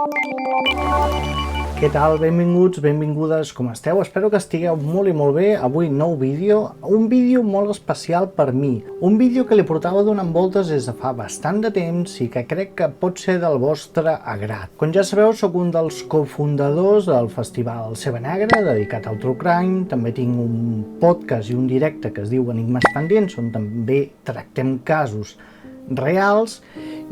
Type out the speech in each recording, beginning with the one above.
Què tal? Benvinguts, benvingudes, com esteu? Espero que estigueu molt i molt bé. Avui nou vídeo, un vídeo molt especial per mi. Un vídeo que li portava donant voltes des de fa bastant de temps i que crec que pot ser del vostre agrat. Com ja sabeu, sóc un dels cofundadors del Festival Ceba Negra, dedicat al True Crime. També tinc un podcast i un directe que es diu Enigmes Pendents, on també tractem casos reals.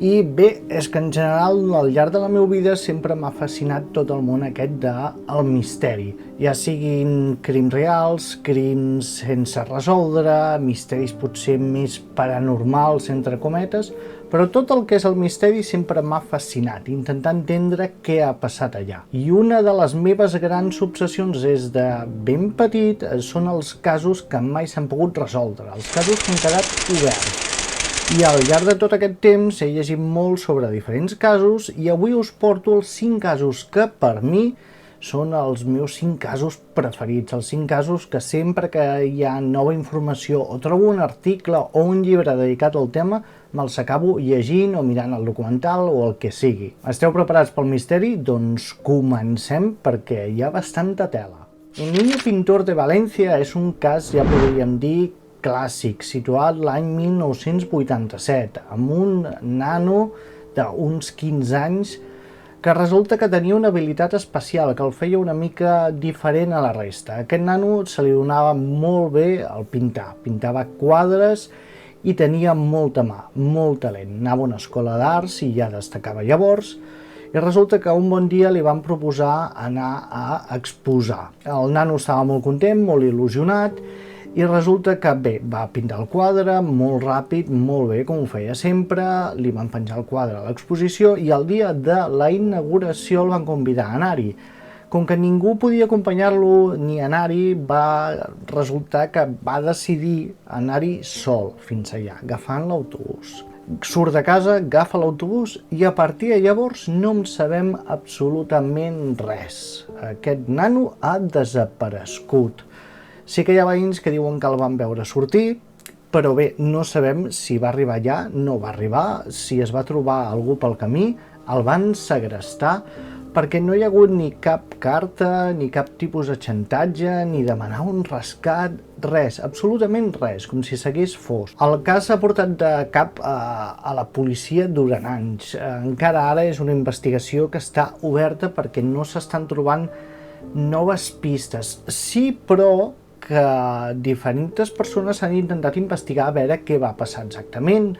I bé, és que en general al llarg de la meva vida sempre m'ha fascinat tot el món aquest del misteri, ja siguin crims reals, crims sense resoldre, misteris potser més paranormals entre cometes, però tot el que és el misteri sempre m'ha fascinat, intentar entendre què ha passat allà. I una de les meves grans obsessions des de ben petit són els casos que mai s'han pogut resoldre, els casos que han quedat oberts. I al llarg de tot aquest temps he llegit molt sobre diferents casos i avui us porto els 5 casos que per mi són els meus 5 casos preferits, els 5 casos que sempre que hi ha nova informació o trobo un article o un llibre dedicat al tema me'ls acabo llegint o mirant el documental o el que sigui. Esteu preparats pel misteri? Doncs comencem perquè hi ha bastanta tela. El niño pintor de València és un cas, ja podríem dir, clàssic, situat l'any 1987, amb un nano d'uns 15 anys que resulta que tenia una habilitat especial que el feia una mica diferent a la resta. A aquest nano se li donava molt bé el pintar, pintava quadres i tenia molta mà, molt talent. Anava a una escola d'arts i ja destacava llavors, i resulta que un bon dia li van proposar anar a exposar. El nano estava molt content, molt il·lusionat, i resulta que bé, va pintar el quadre molt ràpid, molt bé, com ho feia sempre, li van penjar el quadre a l'exposició i el dia de la inauguració el van convidar a anar-hi. Com que ningú podia acompanyar-lo ni anar-hi, va resultar que va decidir anar-hi sol fins allà, agafant l'autobús. Surt de casa, agafa l'autobús i a partir de llavors no en sabem absolutament res. Aquest nano ha desaparegut. Sí que hi ha veïns que diuen que el van veure sortir, però bé, no sabem si va arribar allà, no va arribar, si es va trobar algú pel camí, el van segrestar, perquè no hi ha hagut ni cap carta, ni cap tipus de xantatge, ni demanar un rescat, res, absolutament res, com si s'hagués fos. El cas s'ha portat de cap a la policia durant anys. Encara ara és una investigació que està oberta perquè no s'estan trobant noves pistes. Sí, però que diferents persones han intentat investigar a veure què va passar exactament,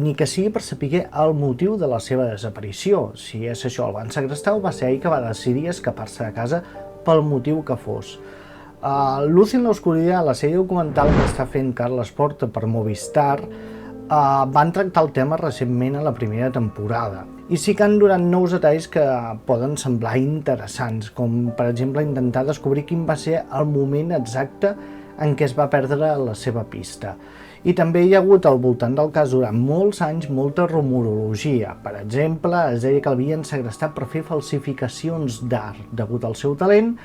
ni que sigui per saber el motiu de la seva desaparició. Si és això, el van segrestar o va ser ell que va decidir escapar-se de casa pel motiu que fos. Luz en la oscuridad, la sèrie documental que està fent Carles Porta per Movistar, van tractar el tema recentment a la primera temporada. I sí que han donat nous detalls que poden semblar interessants, com per exemple intentar descobrir quin va ser el moment exacte en què es va perdre la seva pista. I també hi ha hagut al voltant del cas durant molts anys molta rumorologia. Per exemple, es deia que l'havien segrestat per fer falsificacions d'art. Degut al seu talent,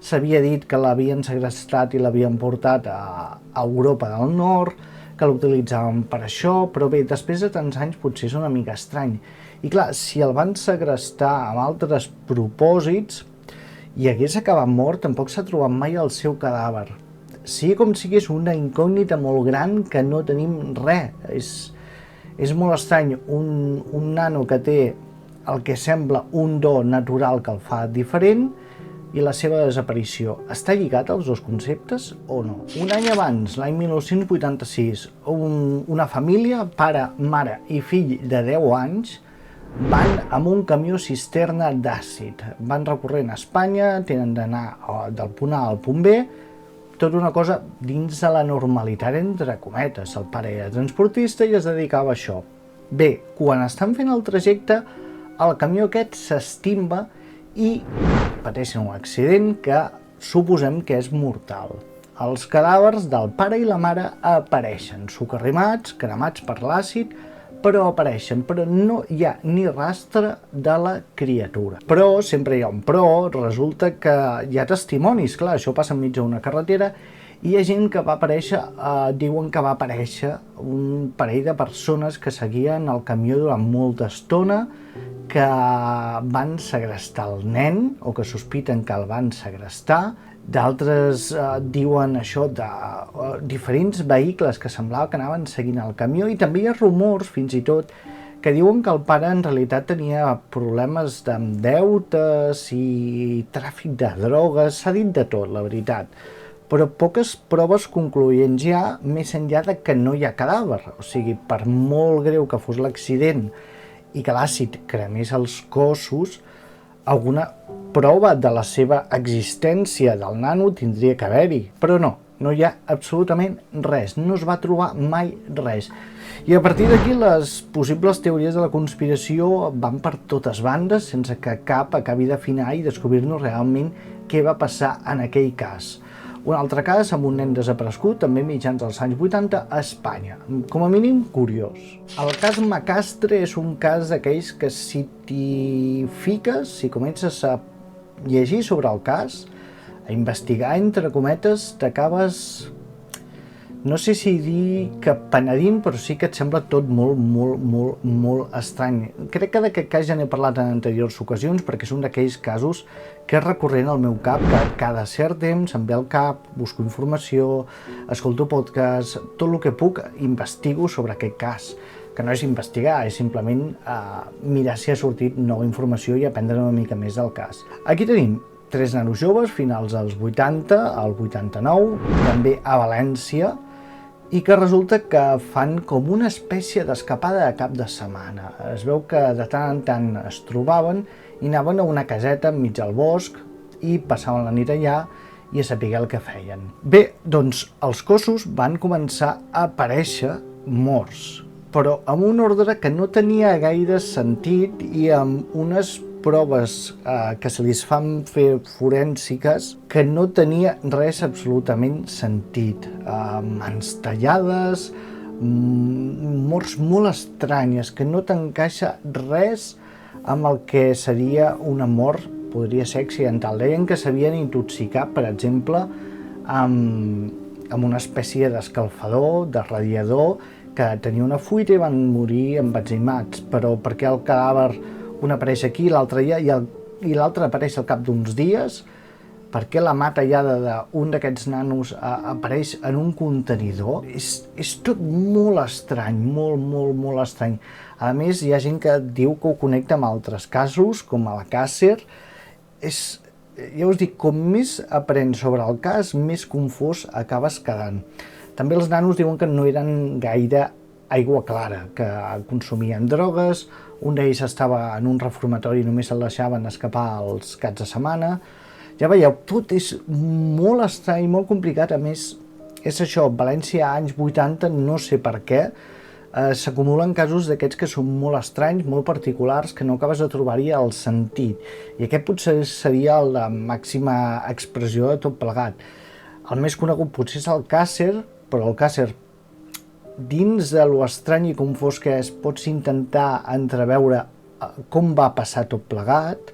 s'havia dit que l'havien segrestat i l'havien portat a Europa del Nord, que l'utilitzaven per això, però bé, després de tants anys potser és una mica estrany. I clar, si el van segrestar amb altres propòsits i hagués acabat mort, tampoc s'ha trobat mai el seu cadàver. Sigui com sigui, és una incògnita molt gran que no tenim res. És molt estrany, un nano que té el que sembla un do natural que el fa diferent i la seva desaparició. Està lligat als dos conceptes o no? Un any abans, l'any 1986, una família, pare, mare i fill de 10 anys, van amb un camió cisterna d'àcid. Van recorrent Espanya, tenen d'anar del punt A al punt B, tot una cosa dins de la normalitat entre cometes. El pare era transportista i es dedicava a això. Bé, quan estan fent el trajecte, el camió aquest s'estimba i pateixen un accident que suposem que és mortal. Els cadàvers del pare i la mare apareixen, socarrimats, cremats per l'àcid, però apareixen, però no hi ha ni rastre de la criatura. Però, sempre hi ha un però, resulta que hi ha testimonis, clar, això passa enmig d'una carretera, I hi ha gent que va aparèixer, diuen que va aparèixer un parell de persones que seguien el camió durant molta estona, que van segrestar el nen, o que sospiten que el van segrestar. D'altres diuen això de diferents vehicles que semblava que anaven seguint el camió, i també hi ha rumors, fins i tot, que diuen que el pare en realitat tenia problemes amb deutes i tràfic de drogues, s'ha dit de tot, la veritat. Però poques proves concloents hi ha, més enllà de que no hi ha cadàver. O sigui, per molt greu que fos l'accident i que l'àcid cremés els cossos, alguna prova de la seva existència del nano tindria que haver-hi. Però no hi ha absolutament res, no es va trobar mai res. I a partir d'aquí les possibles teories de la conspiració van per totes bandes sense que cap acabi d'afinar i descobrir-nos realment què va passar en aquell cas. Un altre cas amb un nen desaparegut, també mitjans dels anys 80, a Espanya. Com a mínim, curiós. El cas Macastre és un cas d'aquells que si t'hi fiques, si comences a llegir sobre el cas, a investigar, entre cometes, t'acabes, no sé si dir que penedint, però sí que et sembla tot molt estrany. Crec que d'aquest cas ja n'he parlat en anteriors ocasions, perquè és un d'aquells casos que és recurrent al meu cap, que cada cert temps em ve al cap, busco informació, escolto podcast, tot el que puc investigo sobre aquest cas. Que no és investigar, és simplement mirar si ha sortit nova informació i aprendre una mica més del cas. Aquí tenim 3 nanos joves, finals dels 80, al 89, també a València, i que resulta que fan com una espècie d'escapada de cap de setmana. Es veu que de tant en tant es trobaven i anaven a una caseta enmig del bosc i passaven la nit allà i a saber el que feien. Bé, doncs els cossos van començar a aparèixer morts, però amb un ordre que no tenia gaire sentit i amb unes proves que se li fan fer forènsiques que no tenia res absolutament sentit. Mans tallades, morts molt estranyes, que no t'encaixa res amb el que seria una mort, podria ser accidental. Deien que s'havien intoxicat, per exemple, amb una espècie d'escalfador, de radiador, que tenia una fuita i van morir embenzimats, però perquè el cadàver un apareix aquí, l'altre allà, i l'altre apareix al cap d'uns dies, perquè la mà tallada d'un d'aquests nanos apareix en un contenidor. És tot molt estrany, molt estrany. A més, hi ha gent que diu que ho connecta amb altres casos, com Alcàsser. Ja us dic, com més aprens sobre el cas, més confós acabes quedant. També els nanos diuen que no eren gaire aigua clara, que consumien drogues, un d'ells estava en un reformatori i només el deixaven escapar els caps de setmana. Ja veieu, tot és molt estrany, molt complicat. A més, és això, València, anys 80, no sé per què, s'acumulen casos d'aquests que són molt estranys, molt particulars, que no acabes de trobar-hi el sentit. I aquest potser seria la màxima expressió de tot plegat. El més conegut potser és Alcàsser, però Alcàsser, dins de lo estrany i confós que és, pots intentar entreveure com va passar tot plegat,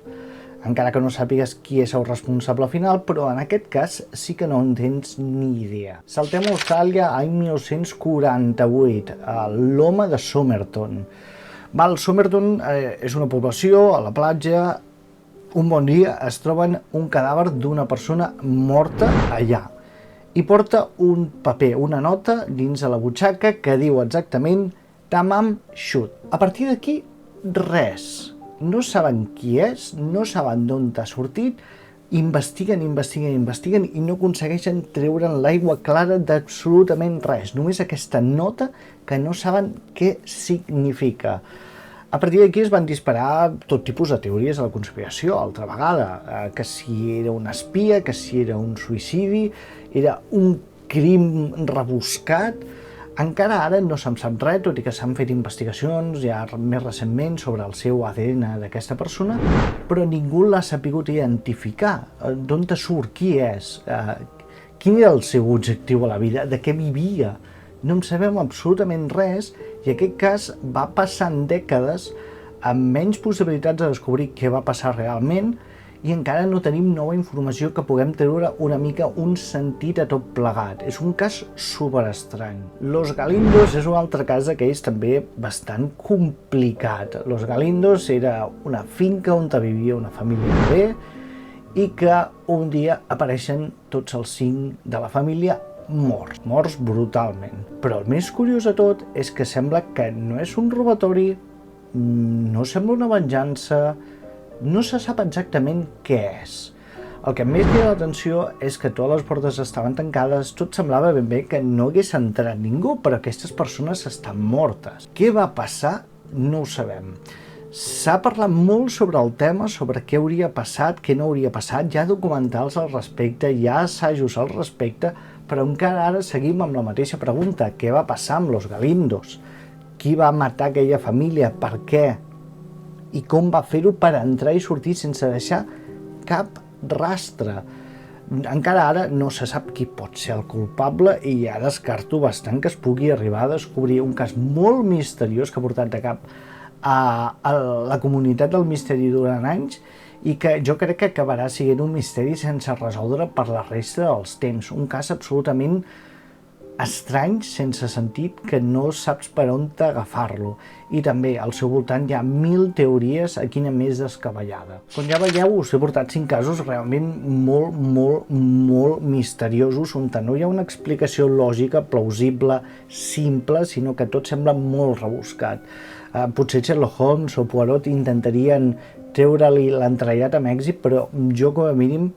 encara que no sàpigues qui és el responsable final, però en aquest cas sí que no en tens ni idea. Saltem a Austràlia, any 1948, l'home de Somerton. Somerton és una població a la platja. Un bon dia es troben un cadàver d'una persona morta allà. I porta un paper, una nota, dins de la butxaca que diu exactament Tamam Shud. A partir d'aquí, res. No saben qui és, no saben d'on t'ha sortit, investiguen i no aconsegueixen treure'n l'aigua clara d'absolutament res. Només aquesta nota que no saben què significa. A partir d'aquí es van disparar tot tipus de teories de la conspiració, altra vegada, que si era un espia, que si era un suïcidi, era un crim rebuscat. Encara ara no se'n sap res, tot i que s'han fet investigacions ja més recentment sobre el seu ADN d'aquesta persona, però ningú l'ha sapigut identificar. D'on te surt? Qui és? Quin era el seu objectiu a la vida? De què vivia? No en sabem absolutament res i aquest cas va passant dècades amb menys possibilitats de descobrir què va passar realment i encara no tenim nova informació que puguem treure una mica un sentit a tot plegat. És un cas superestrany. Los Galindos és un altre cas d'aquells també bastant complicat. Los Galindos era una finca on vivia una família de bé i que un dia apareixen tots els 5 de la família morts brutalment. Però el més curiós de tot és que sembla que no és un robatori, no sembla una venjança, no se sap exactament què és. El que més crida l'atenció és que totes les portes estaven tancades, tot semblava ben bé que no hagués entrat ningú, però aquestes persones estan mortes. Què va passar? No ho sabem. S'ha parlat molt sobre el tema, sobre què hauria passat, què no hauria passat, hi ha documentals al respecte, hi ha assajos al respecte, però encara ara seguim amb la mateixa pregunta. Què va passar amb los Galindos? Qui va matar aquella família? Per què? I com va fer-ho per entrar i sortir sense deixar cap rastre? Encara ara no se sap qui pot ser el culpable i ja descarto bastant que es pugui arribar a descobrir un cas molt misteriós que ha portat a cap a la comunitat del misteri durant anys i que jo crec que acabarà sent un misteri sense resoldre per la resta dels temps. Un cas absolutament estrany, sense sentit, que no saps per on agafar-lo. I també al seu voltant hi ha 1000 teories, a quina més descabellada. Com ja veieu, us he portat 5 casos realment molt misteriosos, on no hi ha una explicació lògica, plausible, simple, sinó que tot sembla molt rebuscat. Potser Sherlock Holmes o Poirot intentarien treure-li l'entrellat amb èxit, però jo com a mínim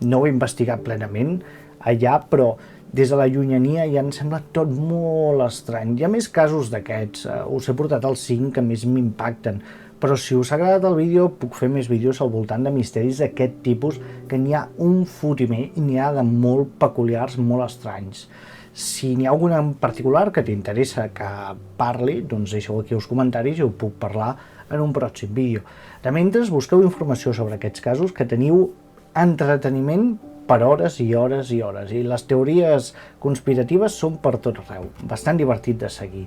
no ho he investigat plenament allà, però des de la llunyania ja em sembla tot molt estrany. Hi ha més casos d'aquests, us he portat els 5 que més m'impacten, però si us ha agradat el vídeo puc fer més vídeos al voltant de misteris d'aquest tipus, que n'hi ha un fotimer i n'hi ha de molt peculiars, molt estranys. Si n'hi ha algun en particular que t'interessa que parli, doncs deixeu aquí els comentaris i ho puc parlar en un pròxim vídeo. De mentre, busqueu informació sobre aquests casos, que teniu entreteniment per hores i hores i hores, i les teories conspiratives són per tot arreu, bastant divertit de seguir.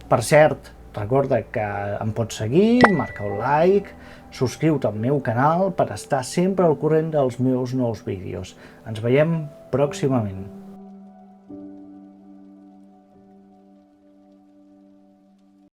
Per cert, recorda que em pots seguir, marca un like, subscriu-te al meu canal per estar sempre al corrent dels meus nous vídeos. Ens veiem pròximament.